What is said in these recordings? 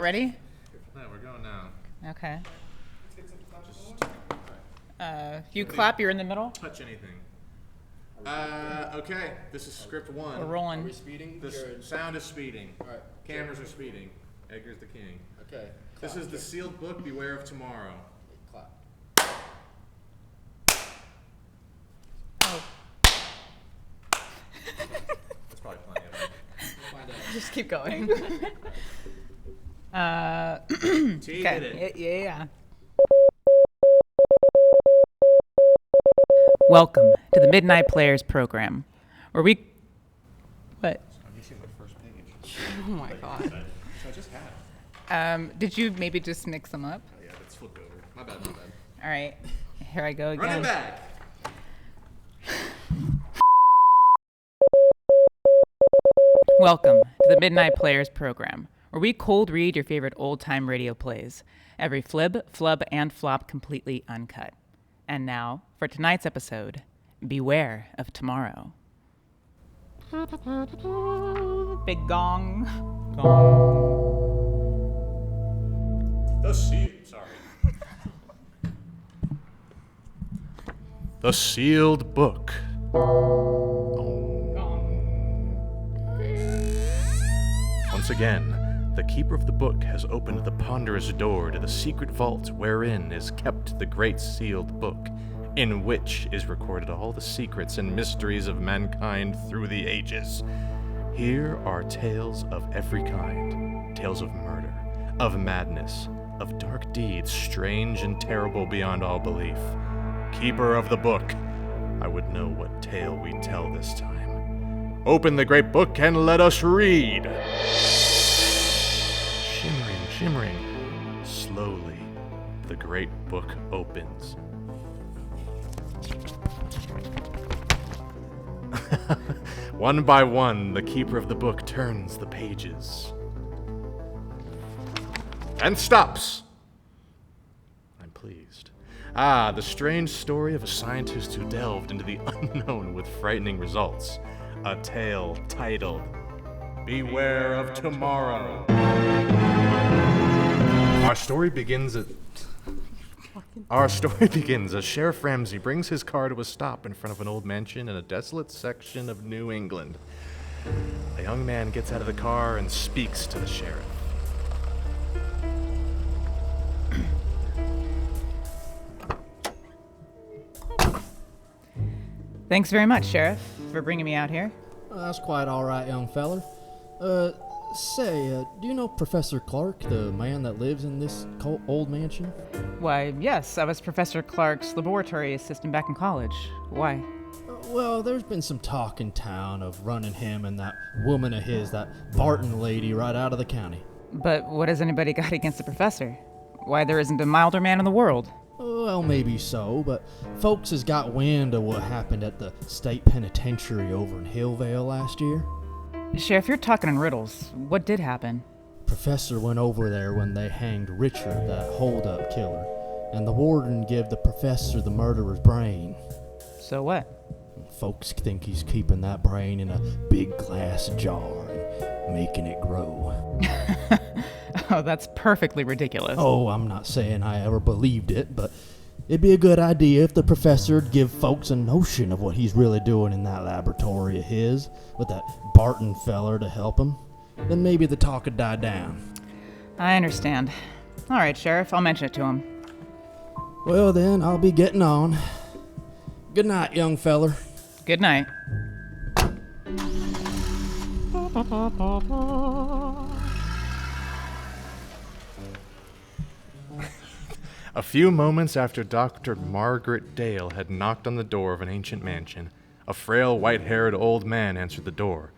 Ready? No, we're going now. Okay. Just If you clap, you're in the middle. touch anything. Okay, this is script one. We're Are rolling. we speeding? The sound is speeding. Alright. Cameras are speeding. Edgar's the king. Okay. This is the sealed book, Beware of Tomorrow. Clap. Oh, That's probably plenty of it. We'll find out. just keep going. T did it. Yeah. Welcome to the Midnight Players program, where we. What? I'm missing my first page. Oh my god. So I just had. Did you maybe just mix them up? Oh yeah, that's flipped over. My bad. All right. Here I go again. Run it back. Welcome to the Midnight Players program, where we cold read your favorite old-time radio plays. Every flib, flub, and flop completely uncut. And now, for tonight's episode, Beware of Tomorrow. Big gong. Gong. The sealed book. Once again, the keeper of the book has opened the ponderous door to the secret vault wherein is kept the great sealed book, in which is recorded all the secrets and mysteries of mankind through the ages. Here are tales of every kind, tales of murder, of madness, of dark deeds strange and terrible beyond all belief. Keeper of the book, I would know what tale we tell this time. Open the great book and let us read. Shimmering, slowly, the great book opens. One by one, the keeper of the book turns the pages. And stops. I'm pleased. The strange story of a scientist who delved into the unknown with frightening results. A tale titled, Beware of Tomorrow. Our story begins as Sheriff Ramsey brings his car to a stop in front of an old mansion in a desolate section of New England. A young man gets out of the car and speaks to the sheriff. Thanks very much, Sheriff, for bringing me out here. That's quite all right, young feller. Do you know Professor Clark, the man that lives in this old mansion? Why, yes, I was Professor Clark's laboratory assistant back in college. Why? Well, there's been some talk in town of running him and that woman of his, that Barton lady, right out of the county. But what has anybody got against the professor? Why, there isn't a milder man in the world. Well, maybe so, but folks has got wind of what happened at the state penitentiary over in Hillvale last year. Sheriff, you're talking in riddles. What did happen? Professor went over there when they hanged Richard, that hold-up killer, and the warden gave the professor the murderer's brain. So what? Folks think he's keeping that brain in a big glass jar and making it grow. Oh, that's perfectly ridiculous. Oh, I'm not saying I ever believed it, but it'd be a good idea if the professor'd give folks a notion of what he's really doing in that laboratory of his, with that Barton feller to help him. Then maybe the talk would die down. I understand. All right, Sheriff, I'll mention it to him. Well then, I'll be getting on. Good night, young feller. Good night. A few moments after Dr. Margaret Dale had knocked on the door of an ancient mansion, a frail, white-haired old man answered the door.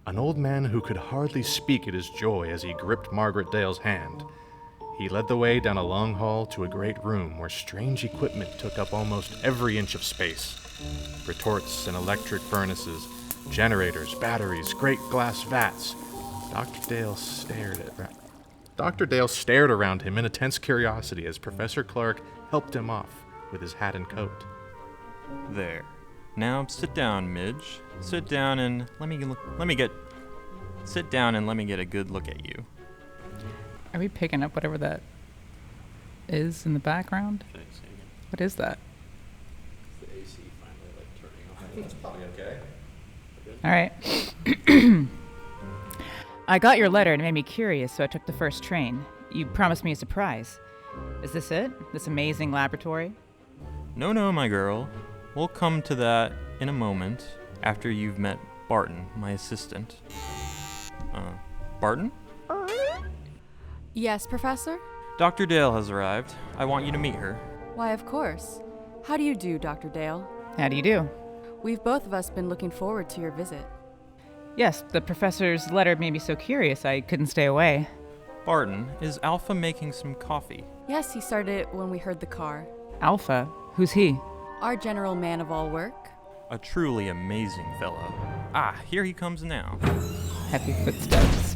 An old man who could hardly speak at his joy as he gripped Margaret Dale's hand. He led the way down a long hall to a great room where strange equipment took up almost every inch of space. Retorts and electric furnaces, generators, batteries, great glass vats. Dr. Dale stared around him in a tense curiosity as Professor Clark helped him off with his hat and coat. There. Now sit down, Midge. Sit down and let me get a good look at you. Are we picking up whatever that is in the background? What is that? The AC finally turning on. I think it's probably okay. All right. I got your letter and it made me curious, so I took the first train. You promised me a surprise. Is this it? This amazing laboratory? No, my girl. We'll come to that in a moment after you've met Barton, my assistant. Barton? Yes, Professor? Dr. Dale has arrived. I want you to meet her. Why, of course. How do you do, Dr. Dale? How do you do? We've both of us been looking forward to your visit. Yes, the professor's letter made me so curious I couldn't stay away. Barton, is Alpha making some coffee? Yes, he started it when we heard the car. Alpha? Who's he? Our general man of all work. A truly amazing fellow. Ah, here he comes now. Heavy footsteps.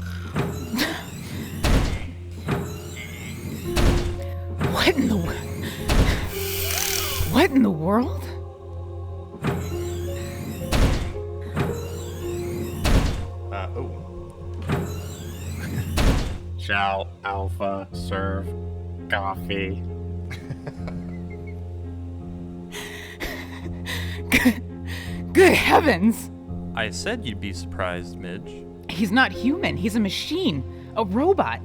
What in the world? Shall Alpha serve coffee? Good heavens! I said you'd be surprised, Midge. He's not human. He's a machine. A robot.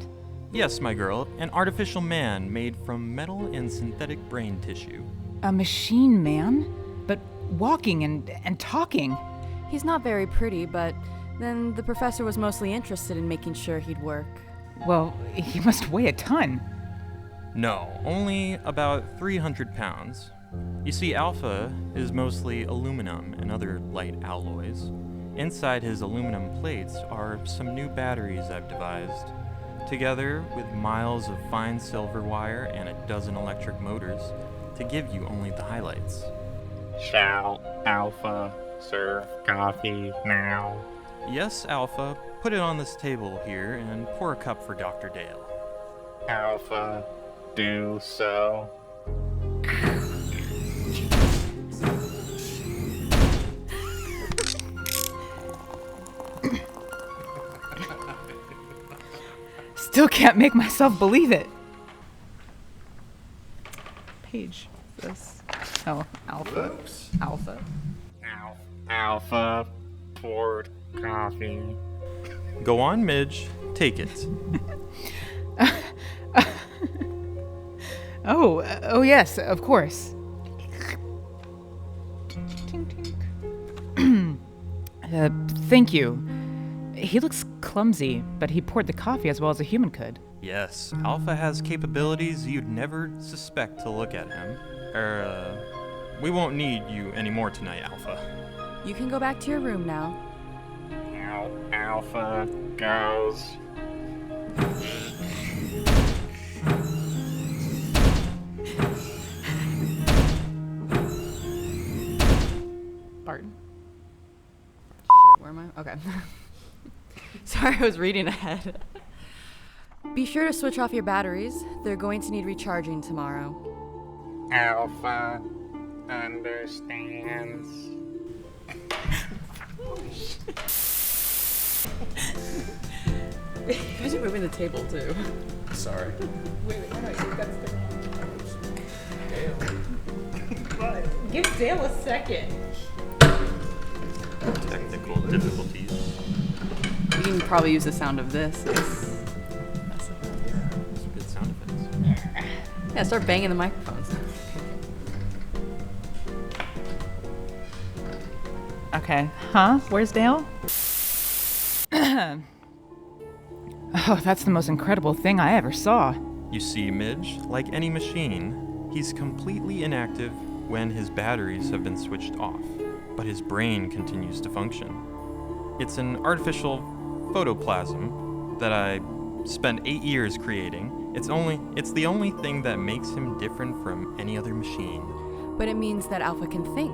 Yes, my girl, an artificial man made from metal and synthetic brain tissue. A machine man? But walking and talking. He's not very pretty, but then the professor was mostly interested in making sure he'd work. Well, he must weigh a ton. No, only about 300 pounds. You see, Alpha is mostly aluminum and other light alloys. Inside his aluminum plates are some new batteries I've devised. Together with miles of fine silver wire and a dozen electric motors to give you only the highlights. Shall Alpha serve coffee now? Yes, Alpha, put it on this table here and pour a cup for Dr. Dale. Alpha, do so. Still can't make myself believe it. Page this. Oh, Alpha. Oops. Alpha. Alpha poured coffee. Go on, Midge. Take it. Oh yes, of course. Tink, tink. Thank you. He looks clumsy, but he poured the coffee as well as a human could. Yes, Alpha has capabilities you'd never suspect to look at him. We won't need you anymore tonight, Alpha. You can go back to your room now. Alpha goes. Barton. Shit, where am I? Okay. Sorry, I was reading ahead. Be sure to switch off your batteries. They're going to need recharging tomorrow. Alpha understands. You guys are moving the table too. Sorry. Wait, give Dale a second. Technical difficulties. You can probably use the sound of this. Some good sound effects. Yeah, start banging the microphones. Okay. Huh? Where's Dale? Oh, that's the most incredible thing I ever saw. You see, Midge, like any machine, he's completely inactive when his batteries have been switched off, but his brain continues to function. It's an artificial photoplasm that I spent 8 years creating. It's the only thing that makes him different from any other machine. But it means that Alpha can think.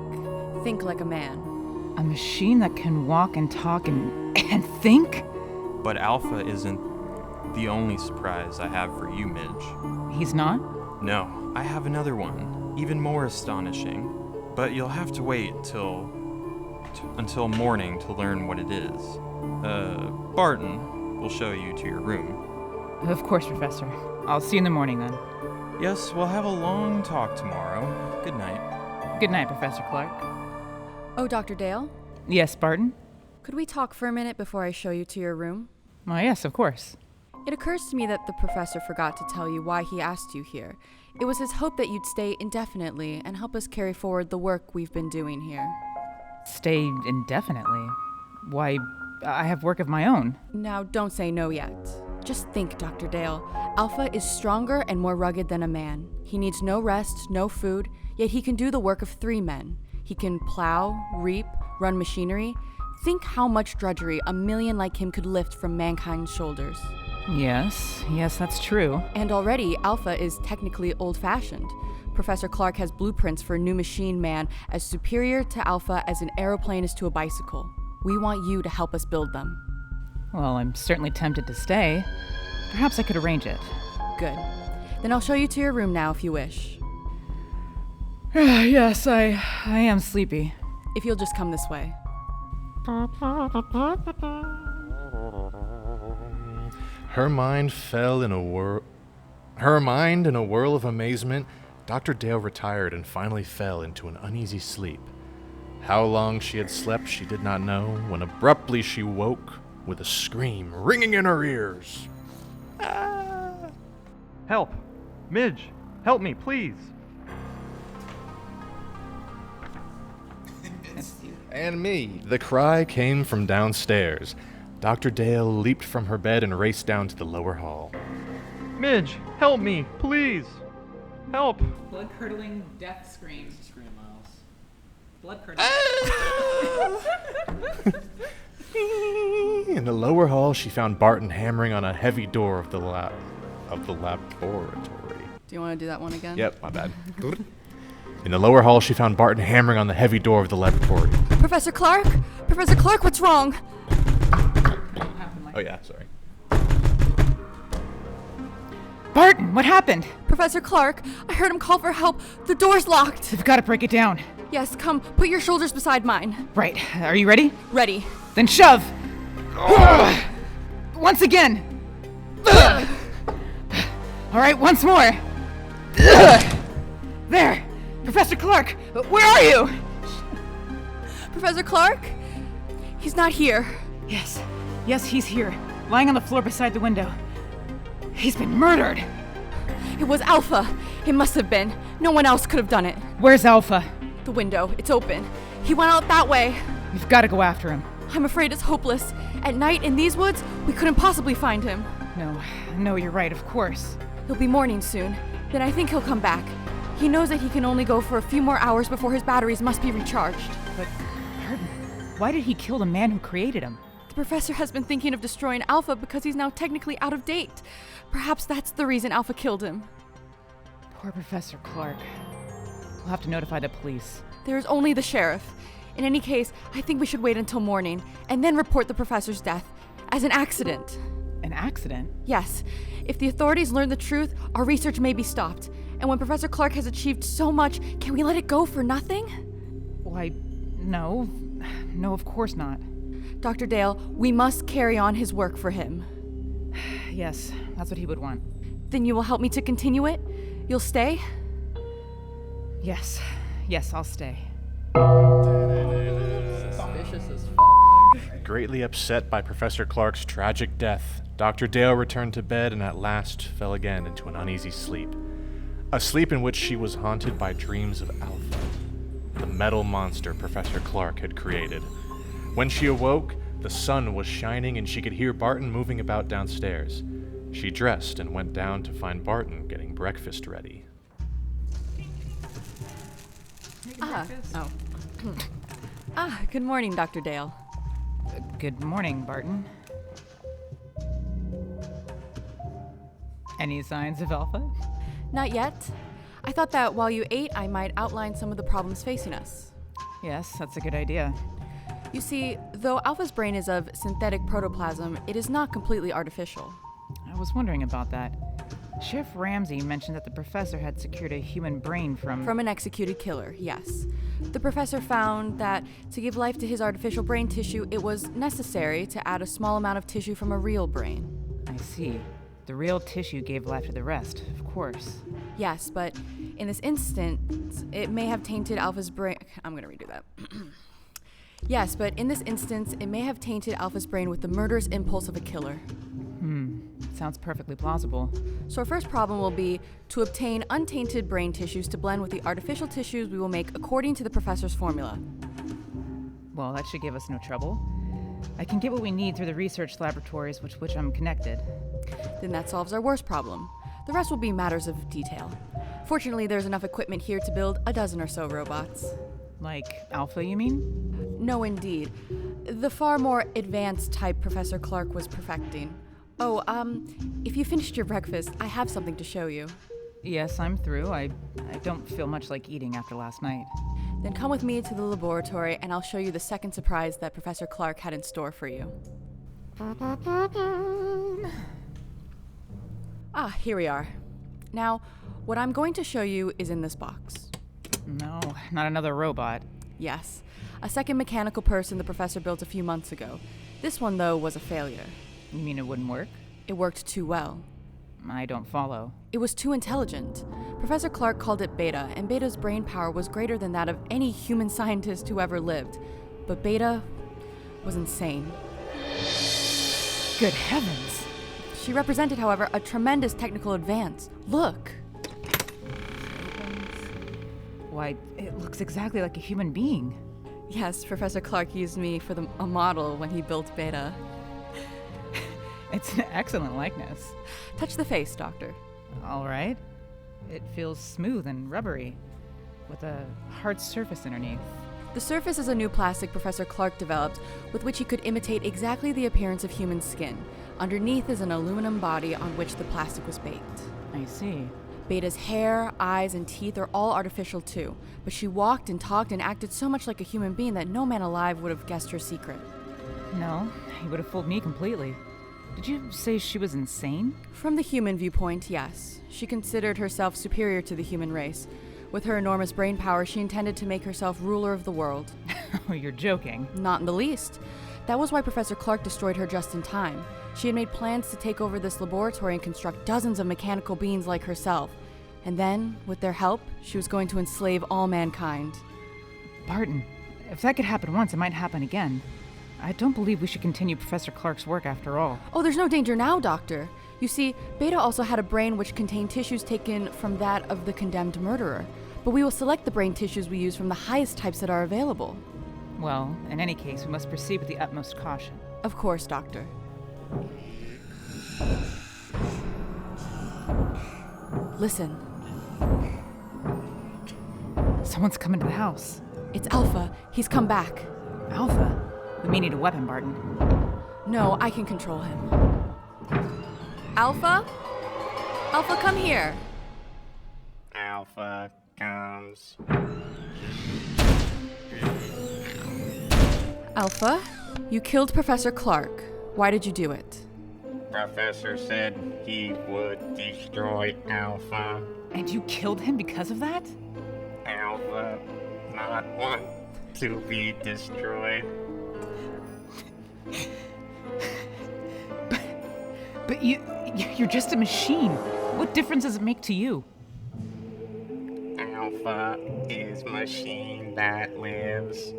Think like a man. A machine that can walk and talk and think? But Alpha isn't the only surprise I have for you, Midge. He's not? No, I have another one, even more astonishing. But you'll have to wait until morning to learn what it is. Barton will show you to your room. Of course, Professor. I'll see you in the morning then. Yes, we'll have a long talk tomorrow. Good night. Good night, Professor Clark. Oh, Dr. Dale? Yes, Barton? Could we talk for a minute before I show you to your room? Why, yes, of course. It occurs to me that the professor forgot to tell you why he asked you here. It was his hope that you'd stay indefinitely and help us carry forward the work we've been doing here. Stay indefinitely? Why, I have work of my own. Now, don't say no yet. Just think, Dr. Dale. Alpha is stronger and more rugged than a man. He needs no rest, no food, yet he can do the work of 3 men. He can plow, reap, run machinery. Think how much drudgery a million like him could lift from mankind's shoulders. Yes, that's true. And already, Alpha is technically old-fashioned. Professor Clark has blueprints for a new machine man as superior to Alpha as an aeroplane is to a bicycle. We want you to help us build them. Well, I'm certainly tempted to stay. Perhaps I could arrange it. Good. Then I'll show you to your room now if you wish. Yes, I am sleepy. If you'll just come this way. Her mind in a whirl of amazement. Dr. Dale retired and finally fell into an uneasy sleep. How long she had slept she did not know, when abruptly she woke with a scream ringing in her ears. Ah! Help! Midge! Help me, please! And me. The cry came from downstairs. Dr. Dale leaped from her bed and raced down to the lower hall. Midge! Help me, please! Help! Blood-curdling death scream. Scream, Miles. Blood-curdling. In the lower hall, she found Barton hammering on a heavy door of the laboratory. Do you want to do that one again? Yep, my bad. In the lower hall, she found Barton hammering on the heavy door of the laboratory. Professor Clark? Professor Clark, what's wrong? Oh yeah, sorry. Barton, what happened? Professor Clark, I heard him call for help. The door's locked. You've got to break it down. Yes, come, put your shoulders beside mine. Right. Are you ready? Ready. Then shove! Once again! All right, once more! There! Professor Clark, where are you? Professor Clark? He's not here. Yes, he's here, lying on the floor beside the window. He's been murdered! It was Alpha. It must have been. No one else could have done it. Where's Alpha? The window, it's open. He went out that way. We've got to go after him. I'm afraid it's hopeless. At night in these woods, we couldn't possibly find him. No, you're right, of course. It'll be morning soon. Then I think he'll come back. He knows that he can only go for a few more hours before his batteries must be recharged. But, Barton, why did he kill the man who created him? The professor has been thinking of destroying Alpha because he's now technically out of date. Perhaps that's the reason Alpha killed him. Poor Professor Clark. We'll have to notify the police. There's only the sheriff. In any case, I think we should wait until morning and then report the professor's death as an accident. An accident? Yes. If the authorities learn the truth, our research may be stopped. And when Professor Clark has achieved so much, can we let it go for nothing? Why, no. No, of course not. Dr. Dale, we must carry on his work for him. Yes, that's what he would want. Then you will help me to continue it? You'll stay? Yes, I'll stay. Suspicious as fuck. Greatly upset by Professor Clark's tragic death, Dr. Dale returned to bed and at last fell again into an uneasy sleep. A sleep in which she was haunted by dreams of Alpha, the metal monster Professor Clark had created. When she awoke, the sun was shining and she could hear Barton moving about downstairs. She dressed and went down to find Barton getting breakfast ready. Good morning, Dr. Dale. Good morning, Barton. Any signs of Alpha? Not yet. I thought that while you ate, I might outline some of the problems facing us. Yes, that's a good idea. You see, though Alpha's brain is of synthetic protoplasm, it is not completely artificial. I was wondering about that. Sheriff Ramsey mentioned that the professor had secured a human brain from an executed killer, yes. The professor found that to give life to his artificial brain tissue, it was necessary to add a small amount of tissue from a real brain. I see. The real tissue gave life to the rest, of course. Yes, but in this instance, it may have tainted Alpha's brain. I'm gonna redo that. Yes, but in this instance, it may have tainted Alpha's brain with the murderous impulse of a killer. Sounds perfectly plausible. So our first problem will be to obtain untainted brain tissues to blend with the artificial tissues we will make according to the professor's formula. Well, that should give us no trouble. I can get what we need through the research laboratories with which I'm connected. Then that solves our worst problem. The rest will be matters of detail. Fortunately, there's enough equipment here to build a dozen or so robots. Like Alpha, you mean? No, indeed. The far more advanced type Professor Clark was perfecting. Oh, if you finished your breakfast, I have something to show you. Yes, I'm through. I don't feel much like eating after last night. Then come with me to the laboratory and I'll show you the second surprise that Professor Clark had in store for you. Ah, here we are. Now, what I'm going to show you is in this box. No, not another robot. Yes, a second mechanical person the professor built a few months ago. This one, though, was a failure. You mean it wouldn't work? It worked too well. I don't follow. It was too intelligent. Professor Clark called it Beta, and Beta's brain power was greater than that of any human scientist who ever lived. But Beta was insane. Good heavens! She represented, however, a tremendous technical advance. Look! Why, it looks exactly like a human being. Yes, Professor Clark used me for a model when he built Beta. It's an excellent likeness. Touch the face, Doctor. All right. It feels smooth and rubbery, with a hard surface underneath. The surface is a new plastic Professor Clark developed with which he could imitate exactly the appearance of human skin. Underneath is an aluminum body on which the plastic was baked. I see. Beta's hair, eyes, and teeth are all artificial too, but she walked and talked and acted so much like a human being that no man alive would have guessed her secret. No, he would have fooled me completely. Did you say she was insane? From the human viewpoint, yes. She considered herself superior to the human race. With her enormous brain power, she intended to make herself ruler of the world. Oh, you're joking. Not in the least. That was why Professor Clark destroyed her just in time. She had made plans to take over this laboratory and construct dozens of mechanical beings like herself. And then, with their help, she was going to enslave all mankind. Barton, if that could happen once, it might happen again. I don't believe we should continue Professor Clark's work after all. Oh, there's no danger now, Doctor. You see, Beta also had a brain which contained tissues taken from that of the condemned murderer. But we will select the brain tissues we use from the highest types that are available. Well, in any case, we must proceed with the utmost caution. Of course, Doctor. Listen. Someone's come into the house. It's Alpha. He's come back. Alpha? We may need a weapon, Barton. No, I can control him. Alpha? Alpha, come here. Alpha comes. Alpha, you killed Professor Clark. Why did you do it? Professor said he would destroy Alpha. And you killed him because of that? Alpha not want to be destroyed. But you're just a machine. What difference does it make to you? Alpha is machine that lives.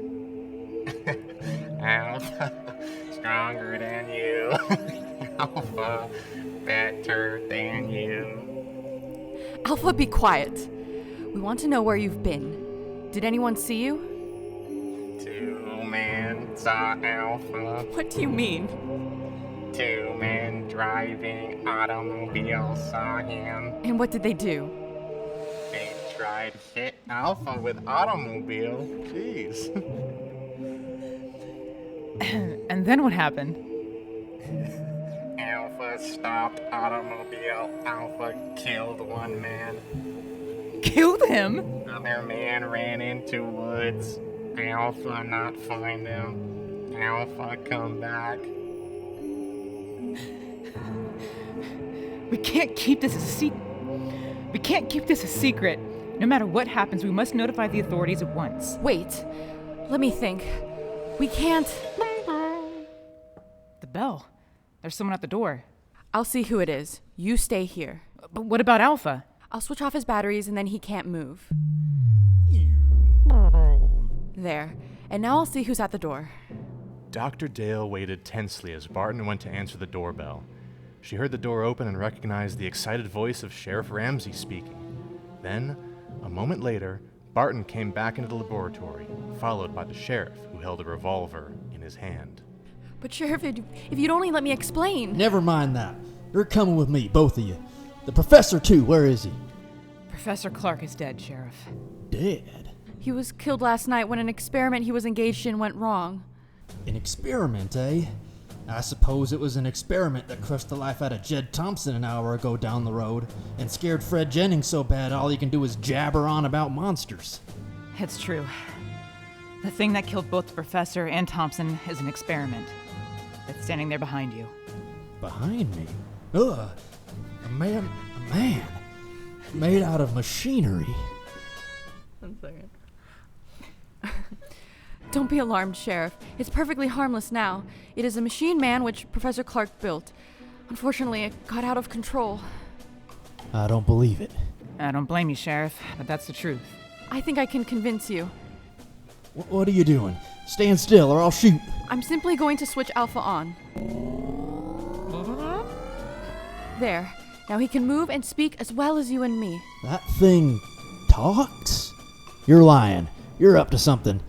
Alpha stronger than you. Alpha better than you. Alpha, be quiet. We want to know where you've been. Did anyone see you? 2 men saw Alpha. What do you mean? 2 men driving automobiles saw him. And what did they do? They tried to hit Alpha with automobile. Jeez. And then what happened? Alpha stopped automobile. Alpha killed 1 man. Killed him? Other man ran into woods. Alpha not find him. Alpha come back. We can't keep this a secret. We can't keep this a secret. No matter what happens, we must notify the authorities at once. Wait. Let me think. We can't. The bell. There's someone at the door. I'll see who it is. You stay here. But what about Alpha? I'll switch off his batteries and then he can't move. There. And now I'll see who's at the door. Dr. Dale waited tensely as Barton went to answer the doorbell. She heard the door open and recognized the excited voice of Sheriff Ramsey speaking. Then, a moment later, Barton came back into the laboratory, followed by the sheriff, who held a revolver in his hand. But Sheriff, if you'd only let me explain. Never mind that. You're coming with me, both of you. The professor, too. Where is he? Professor Clark is dead, Sheriff. Dead? He was killed last night when an experiment he was engaged in went wrong. An experiment, eh? I suppose it was an experiment that crushed the life out of Jed Thompson an hour ago down the road and scared Fred Jennings so bad all he can do is jabber on about monsters. It's true. The thing that killed both the professor and Thompson is an experiment. It's standing there behind you. Behind me? Ugh. A man. Made out of machinery. 1 second. Don't be alarmed, Sheriff. It's perfectly harmless now. It is a machine man which Professor Clark built. Unfortunately, it got out of control. I don't believe it. I don't blame you, Sheriff, but that's the truth. I think I can convince you. What are you doing? Stand still or I'll shoot. I'm simply going to switch Alpha on. There. Now he can move and speak as well as you and me. That thing talks? You're lying. You're up to something.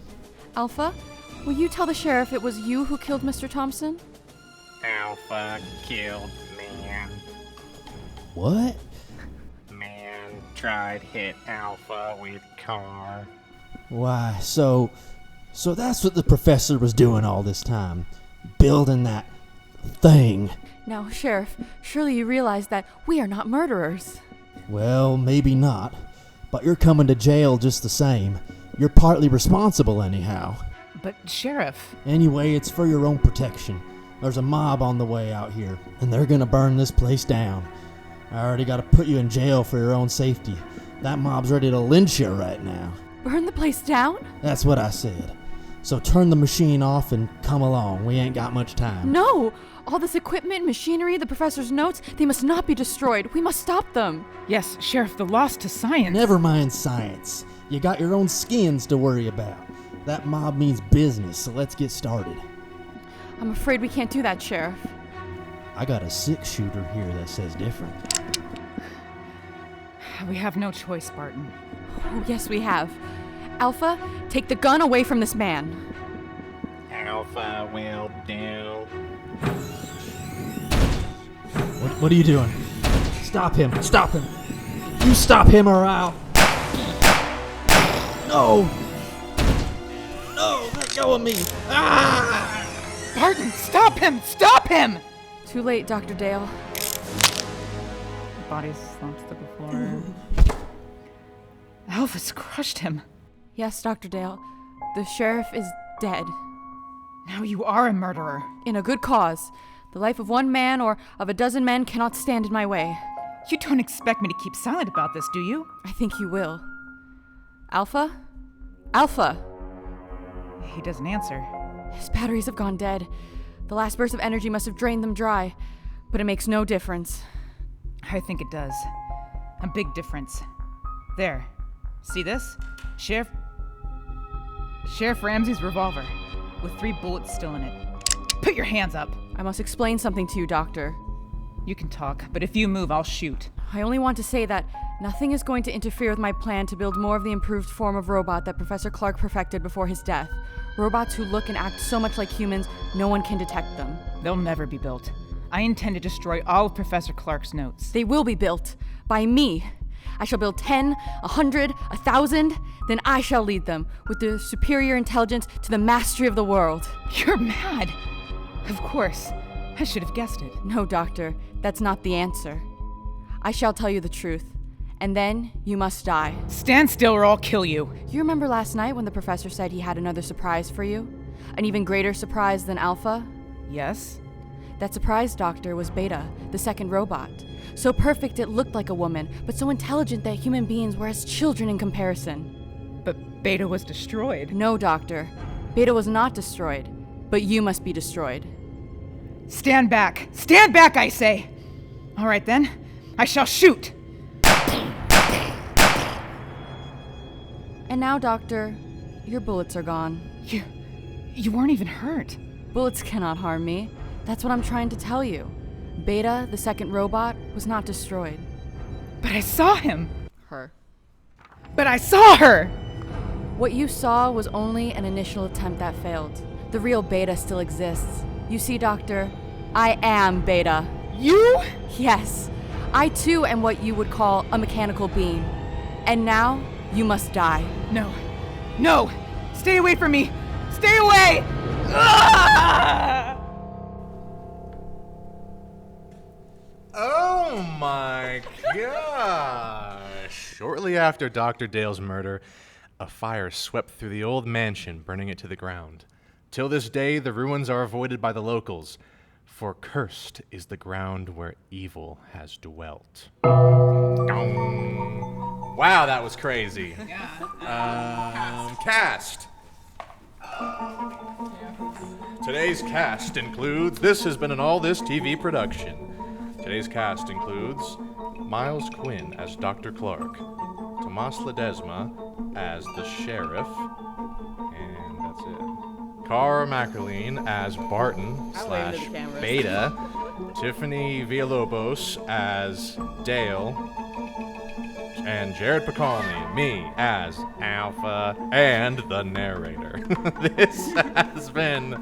Alpha, will you tell the sheriff it was you who killed Mr. Thompson? Alpha killed man. What? Man tried hit Alpha with car. Why, so that's what the professor was doing all this time. Building that thing. Now, Sheriff, surely you realize that we are not murderers. Well, maybe not. But you're coming to jail just the same. You're partly responsible anyhow. But, Sheriff... Anyway, it's for your own protection. There's a mob on the way out here, and they're gonna burn this place down. I already gotta put you in jail for your own safety. That mob's ready to lynch you right now. Burn the place down? That's what I said. So turn the machine off and come along. We ain't got much time. No! All this equipment, machinery, the professor's notes, they must not be destroyed. We must stop them. Yes, Sheriff, the loss to science. Never mind science. You got your own skins to worry about. That mob means business, so let's get started. I'm afraid we can't do that, Sheriff. I got a 6-shooter here that says different. We have no choice, Barton. Oh, yes, we have. Alpha, take the gun away from this man. Alpha will do. What are you doing? Stop him! Stop him! You stop him or I'll... No! No! Let go of me! Ah! Barton, stop him! Stop him! Too late, Dr. Dale. The body slumps to the floor. Alpha's crushed him. Yes, Dr. Dale. The sheriff is dead. Now you are a murderer. In a good cause. The life of one man or of a dozen men cannot stand in my way. You don't expect me to keep silent about this, do you? I think you will. Alpha? Alpha! He doesn't answer. His batteries have gone dead. The last burst of energy must have drained them dry. But it makes no difference. I think it does. A big difference. There. See this? Sheriff Ramsey's revolver, with 3 bullets still in it. Put your hands up. I must explain something to you, Doctor. You can talk, but if you move, I'll shoot. I only want to say that nothing is going to interfere with my plan to build more of the improved form of robot that Professor Clark perfected before his death. Robots who look and act so much like humans, no one can detect them. They'll never be built. I intend to destroy all of Professor Clark's notes. They will be built. By me. I shall build 10, 100, 1,000, then I shall lead them, with the superior intelligence to the mastery of the world. You're mad! Of course. I should have guessed it. No, Doctor, that's not the answer. I shall tell you the truth, and then you must die. Stand still or I'll kill you. You remember last night when the professor said he had another surprise for you? An even greater surprise than Alpha? Yes? That surprise, Doctor, was Beta, the second robot. So perfect it looked like a woman, but so intelligent that human beings were as children in comparison. But Beta was destroyed. No, Doctor. Beta was not destroyed, but you must be destroyed. Stand back! Stand back, I say! All right then, I shall shoot! And now, Doctor, your bullets are gone. You weren't even hurt. Bullets cannot harm me. That's what I'm trying to tell you. Beta, the second robot, was not destroyed. But I saw him! Her. But I saw her! What you saw was only an initial attempt that failed. The real Beta still exists. You see, Doctor, I am Beta. You? Yes, I too am what you would call a mechanical being. And now, you must die. No! Stay away from me! Stay away! Ah! Oh my gosh! Shortly after Dr. Dale's murder, a fire swept through the old mansion, burning it to the ground. Till this day, the ruins are avoided by the locals, for cursed is the ground where evil has dwelt. Wow, that was crazy. Cast. Today's cast includes, this has been an All This TV production. Today's cast includes Miles Quinn as Dr. Clark, Tomas Ledesma as the Sheriff, and that's it. Cara Mackerline as Barton / Beta, Tiffany Villalobos as Dale, and Jared Picalny, me, as Alpha, and the narrator. This has been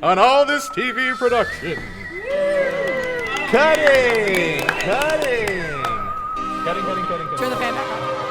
an All This TV production. Cutting! Turn the fan back on.